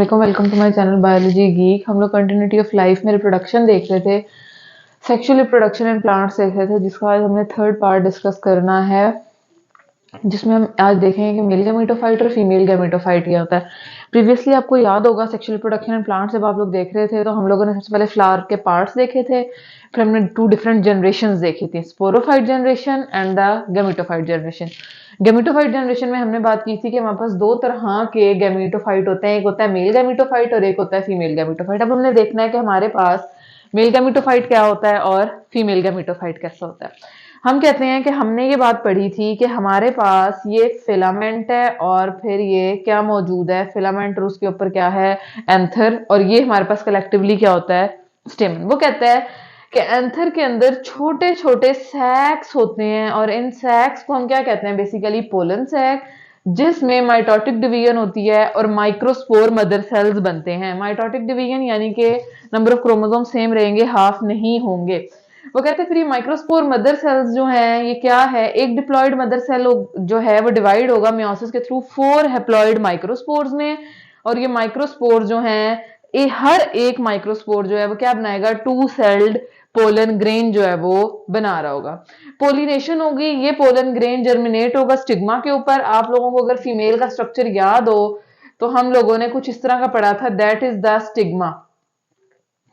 वालेकुम, welcome to my channel biology geek. हम लोग कंटिन्यूटी ऑफ लाइफ में रिप्रोडक्शन देख रहे थे, सेक्सुअल रिप्रोडक्शन इन प्लांट्स देख रहे थे, जिसका आज हमने थर्ड पार्ट डिस्कस करना है, जिसमें हम आज देखेंगे कि मेल गैमेटोफाइट और फीमेल गैमेटोफाइट क्या होता है। प्रीवियसली आपको याद होगा सेक्सुअल रिप्रोडक्शन इन प्लांट्स जब आप लोग देख रहे थे तो हम लोगों ने सबसे पहले फ्लावर के पार्ट्स देखे थे, फिर हमने 2 डिफरेंट जनरेशंस देखी थी, sporophyte generation and the gametophyte generation. Gametophyte generation में हमने बात की थी कि हमारे पास 2 तरह के गैमेटोफाइट होते हैं, एक होता है मेल गैमेटोफाइट और एक होता है फीमेल गैमेटोफाइट। अब हमने देखना है कि हमारे पास मेल गैमेटोफाइट क्या होता है और फीमेल गैमेटोफाइट कैसा होता है। हम कहते हैं कि हमने ये बात पढ़ी थी कि हमारे पास ये फिलामेंट है और फिर ये क्या मौजूद है, फिलामेंट और उसके ऊपर क्या है, एंथर, और ये हमारे पास कलेक्टिवली क्या होता है, स्टेमन। वो कहता है कि एंथर के अंदर छोटे छोटे सैक्स होते हैं और इन सैक्स को हम क्या कहते हैं, बेसिकली पोलन सैक, जिसमें माइटोटिक डिवीजन होती है और माइक्रोस्पोर मदर सेल्स बनते हैं। माइटोटिक डिवीजन यानी कि नंबर ऑफ क्रोमोसोम सेम रहेंगे, हाफ नहीं होंगे। वो कहते हैं फिर ये माइक्रोस्पोर मदर सेल्स जो हैं ये क्या है, एक डिप्लॉयड मदर सेल जो है वो डिवाइड होगा मियोसिस के थ्रू 4 हैप्लॉयड माइक्रोस्पोर्स में, और ये माइक्रोस्पोर जो हैं हर एक माइक्रोस्पोर जो है वो क्या बनाएगा, 2 सेल्ड पोलन ग्रेन जो है वो बना रहा होगा। पोलिनेशन होगी, ये पोलन ग्रेन जर्मिनेट होगा स्टिग्मा के ऊपर। आप लोगों को अगर फीमेल का स्ट्रक्चर याद हो तो हम लोगों ने कुछ इस तरह का पढ़ा था, दैट इज द स्टिग्मा।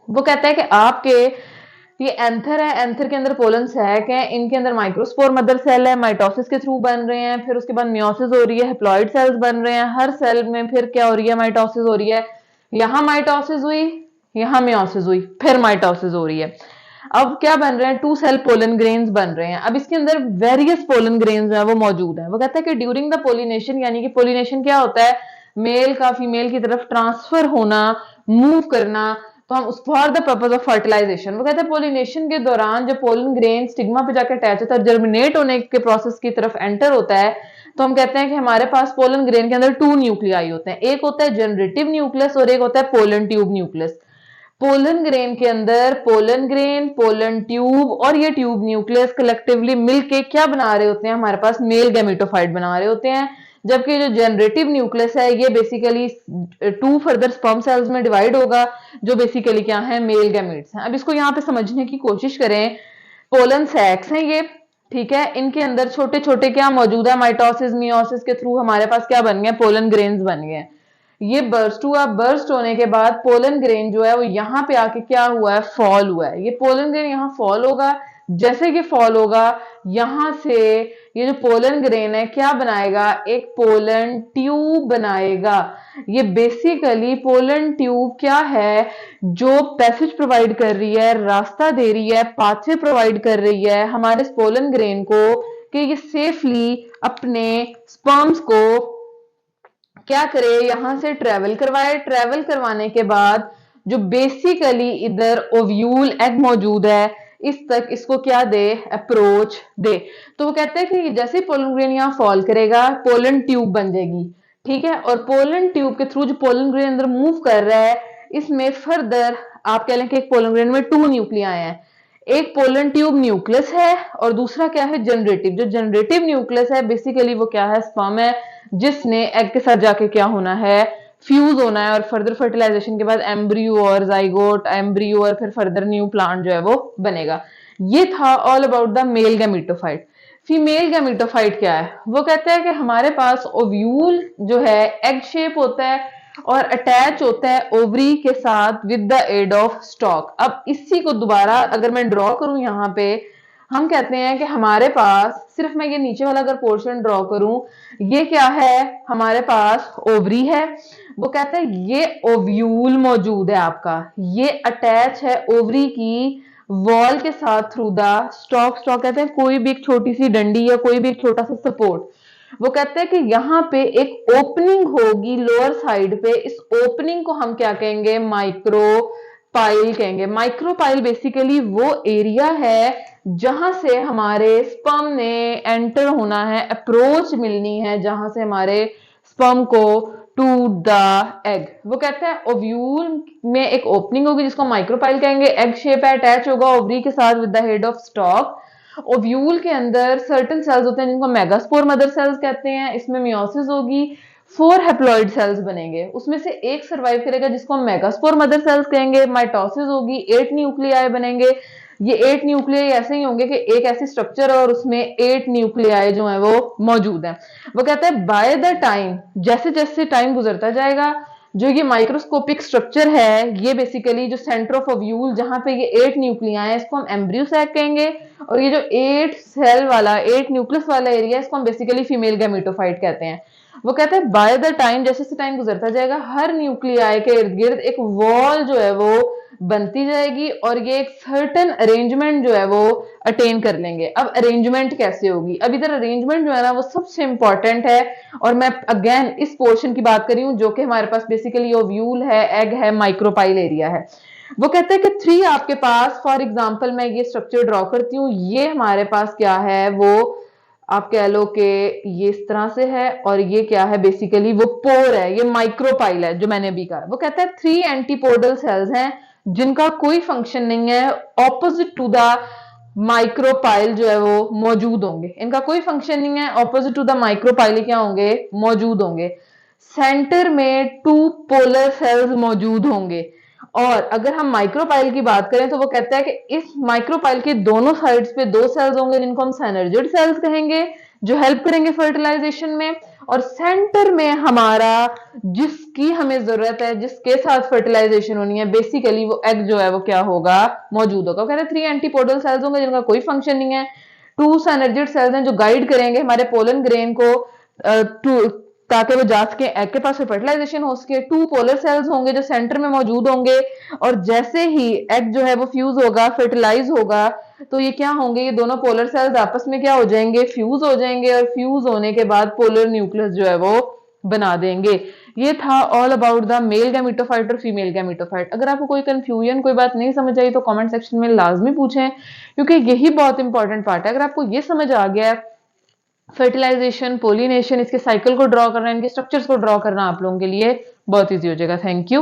वो कहता है कि आपके ये एंथर है, एंथर के अंदर पोलन सैक है, इनके अंदर माइक्रोस्पोर मदर सेल है, माइटोसिस के थ्रू बन रहे हैं, फिर उसके बाद मियोसिस हो रही है, हैप्लॉइड सेल्स बन रहे हैं, हर सेल में फिर क्या हो रही है, माइटोसिस हो रही है। यहां माइटोसिस हुई, यहां मियोसिस हुई, फिर माइटोसिस हो रही है। अब क्या बन रहे हैं, 2 सेल पोलन ग्रेन्स बन रहे हैं। अब इसके अंदर वेरियस पोलन ग्रेन्स है वो मौजूद है। वो कहता है कि ड्यूरिंग द पोलिनेशन, यानी कि पोलिनेशन क्या होता है, मेल का फीमेल की तरफ ट्रांसफर होना, मूव करना, तो हम उस for the purpose of fertilisation. वो कहते हैं पोलिनेशन के दौरान जब पोलन ग्रेन स्टिग्मा पे जाकर अटैच होता है, जर्मिनेट होने के प्रोसेस की तरफ एंटर होता है, तो हम कहते हैं कि हमारे पास पोलन ग्रेन के अंदर 2 न्यूक्लियाई होते हैं, एक होता है जनरेटिव न्यूक्लियस और एक होता है pollen tube nucleus. Pollen grain के अंदर पोलन ग्रेन, पोलन ट्यूब और ये ट्यूब न्यूक्लियस कलेक्टिवली मिलके क्या बना रहे होते हैं, हमारे पास मेल गैमेटोफाइट बना रहे होते हैं। जबकि जो जनरेटिव न्यूक्लियस है ये बेसिकली 2 फर्दर स्पर्म सेल्स में डिवाइड होगा, जो बेसिकली क्या है, मेल गैमेट्स हैं। अब इसको यहाँ पे समझने की कोशिश करें, पोलन सैक्स हैं ये, ठीक है, इनके अंदर छोटे छोटे क्या मौजूद है, माइटोसिस मियोसिस के थ्रू हमारे पास क्या बन गए, पोलन ग्रेन्स बन गए। ये बर्स्ट हुआ, बर्स्ट होने के बाद पोलन ग्रेन जो है वो यहाँ पे आके क्या हुआ है, फॉल हुआ है। ये पोलन ग्रेन यहाँ फॉल होगा, जैसे कि फॉल होगा यहां से ये जो पोलन ग्रेन है क्या बनाएगा, एक पोलन ट्यूब बनाएगा। ये बेसिकली पोलन ट्यूब क्या है, जो पैसेज प्रोवाइड कर रही है, रास्ता दे रही है, पाथवे प्रोवाइड कर रही है हमारे पोलन ग्रेन को कि ये सेफली अपने स्पर्म्स को क्या करे, यहां से ट्रेवल करवाए। ट्रेवल करवाने के बाद जो बेसिकली इधर ओव्यूल एग मौजूद है, इस तक इसको क्या दे, अप्रोच दे। तो वो कहते हैं कि जैसे पोलन ग्रेन यहाँ फॉल करेगा, पोलन ट्यूब बन जाएगी, ठीक है, और पोलन ट्यूब के थ्रू जो पोलन ग्रेन अंदर मूव कर रहा है, इसमें फर्दर आप कह लें कि एक पोलन ग्रेन में 2 न्यूक्लियाई हैं, एक पोलन ट्यूब न्यूक्लियस है और दूसरा क्या है, जनरेटिव। जो जनरेटिव न्यूक्लियस है बेसिकली वो क्या है, स्पर्म है, जिसने एग के साथ जाके क्या होना है, फ्यूज होना है, और फर्दर फर्टिलाइजेशन के बाद एम्ब्रियो और जाइगोट, एम्ब्रियो और फिर फर्दर न्यू प्लांट जो है वो बनेगा। ये था all about the male gametophyte. Female gametophyte क्या है, वो कहते हैं कि हमारे पास ओव्यूल जो है एग शेप होता है और अटैच होता है ओवरी के साथ with the aid of stalk. अब इसी को दोबारा अगर मैं ड्रॉ करूं यहाँ पे, हम कहते हैं कि हमारे पास सिर्फ मैं ये नीचे वाला अगर पोर्शन ड्रॉ करूं, ये क्या है, हमारे पास ओवरी है। वो कहते हैं ये ओव्यूल मौजूद है आपका, ये अटैच है ओवरी की वॉल के साथ थ्रू द स्टॉक। स्टॉक कहते हैं कोई भी एक छोटी सी डंडी या कोई भी एक छोटा सा सपोर्ट। वो कहते हैं कि यहाँ पे एक ओपनिंग होगी लोअर साइड पे, इस ओपनिंग को हम क्या कहेंगे, माइक्रोपाइल कहेंगे। माइक्रोपाइल बेसिकली वो एरिया है जहां से हमारे स्पर्म ने एंटर होना है, अप्रोच मिलनी है, जहां से हमारे स्पर्म को टू द एग। वो कहते हैं ओव्यूल में एक ओपनिंग होगी जिसको माइक्रोपाइल कहेंगे, एग शेप है, अटैच होगा ओवरी के साथ with the head of stock. Ovule के अंदर सर्टेन सेल्स होते हैं जिनको मेगास्पोर मदर सेल्स कहते हैं, इसमें मियोसिस होगी, 4 हैप्लॉइड सेल्स बनेंगे, उसमें से एक सर्वाइव करेगा जिसको हम मेगास्पोर मदर सेल्स कहेंगे, माइटोसिस होगी, 8 न्यूक्लियाई बनेंगे। ये 8 न्यूक्लियाई ऐसे ही होंगे कि एक ऐसी स्ट्रक्चर है और उसमें 8 न्यूक्लियाई जो है वो मौजूद है। वो कहता है बाय द टाइम, जैसे जैसे टाइम गुजरता जाएगा, जो ये माइक्रोस्कोपिक स्ट्रक्चर है, ये बेसिकली जो सेंटर ऑफ ओव्यूल जहां पे ये 8 न्यूक्लियाई है, इसको हम एम्ब्रियो सैक कहेंगे। और ये जो 8 सेल वाला 8 न्यूक्लियस वाला एरिया, इसको हम बेसिकली फीमेल गैमेटोफाइट कहते हैं। वो कहते हैं बाय द टाइम, जैसे जैसे टाइम गुजरता जाएगा, हर न्यूक्लियाई के इर्द गिर्द एक वॉल जो है वो बनती जाएगी और ये एक सर्टेन अरेंजमेंट जो है वो अटेन कर लेंगे। अब अरेंजमेंट कैसे होगी? अब इधर अरेंजमेंट जो है ना वो सबसे इंपॉर्टेंट है, और मैं अगेन इस पोर्शन की बात कर रही हूँ जो कि हमारे पास बेसिकली ओव्यूल है, एग है, माइक्रोपाइल एरिया है। वो कहते हैं कि 3 आपके पास, फॉर एग्जाम्पल मैं ये स्ट्रक्चर ड्रॉ करती हूँ, ये हमारे पास क्या है, वो आप कह लो कि ये इस तरह से है, और ये क्या है, बेसिकली वो पोर है, ये माइक्रोपाइल है जो मैंने अभी कहा। वो कहता है 3 एंटीपोडल सेल्स हैं जिनका कोई फंक्शन नहीं है, ऑपोजिट टू द माइक्रोपाइल जो है वो मौजूद होंगे। इनका कोई फंक्शन नहीं है, ऑपोजिट टू द माइक्रोपाइल क्या होंगे, मौजूद होंगे। सेंटर में 2 पोलर सेल्स मौजूद होंगे। और अगर हम माइक्रोपाइल की बात करें तो वो कहता है कि इस माइक्रोपाइल के दोनों साइड्स पे 2 सेल्स होंगे जिनको हम साइनर्जिड सेल्स कहेंगे, जो हेल्प करेंगे फर्टिलाइजेशन में। और सेंटर में हमारा जिसकी हमें जरूरत है, जिसके साथ फर्टिलाइजेशन होनी है, बेसिकली वो एग जो है वो क्या होगा, मौजूद होगा। वो कहते हैं 3 एंटीपोडल सेल्स होंगे जिनका कोई फंक्शन नहीं है, 2 साइनर्जिड सेल्स हैं जो गाइड करेंगे हमारे पोलन ग्रेन को ताकि वो जा सके एग के पास फर्टिलाइजेशन हो सके। 2 पोलर सेल्स होंगे जो सेंटर में मौजूद होंगे, और जैसे ही एग जो है वो फ्यूज होगा, फर्टिलाइज होगा, तो ये क्या होंगे, ये दोनों पोलर सेल्स आपस में क्या हो जाएंगे, फ्यूज हो जाएंगे, और फ्यूज होने के बाद पोलर न्यूक्लियस जो है वो बना देंगे। ये था all about the male gametophyte और फीमेल गैमेटोफाइट। अगर आपको कोई कंफ्यूजन, कोई बात नहीं समझ आई तो कमेंट सेक्शन में लाजमी पूछें, क्योंकि यही बहुत इंपॉर्टेंट पार्ट है। अगर आपको ये समझ आ गया है, फर्टिलाइजेशन, पोलिनेशन, इसके साइकिल को ड्रॉ करना, इनके स्ट्रक्चर्स को ड्रॉ करना आप लोगों के लिए बहुत ईजी हो जाएगा। Thank you.